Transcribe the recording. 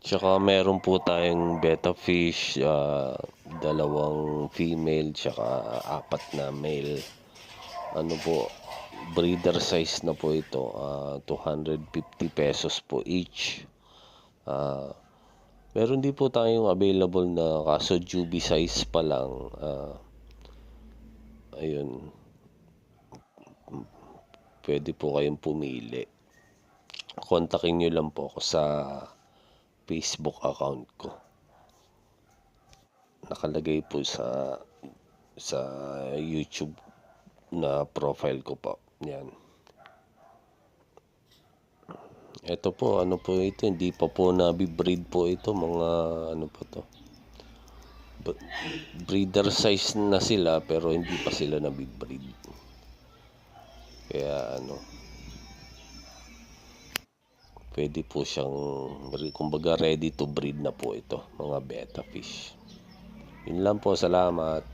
Tsaka meron po tayong betta fish, 2 female tsaka 4 na male. Ano po, breeder size na po ito, 250 pesos po each. Meron din po tayong available na kaso juvie size pa lang. Ayun, pwede po kayong pumili. Kontakin nyo lang po ako sa Facebook account ko. Nakalagay po sa YouTube na profile ko po. Yan. Ito po, ano po ito, hindi pa po na-breed po ito, mga ano po to. Breeder size na sila pero hindi pa sila na-breed. Kaya ano, pwede po siyang, kumbaga ready to breed na po ito, mga betta fish. Yun lang po, salamat.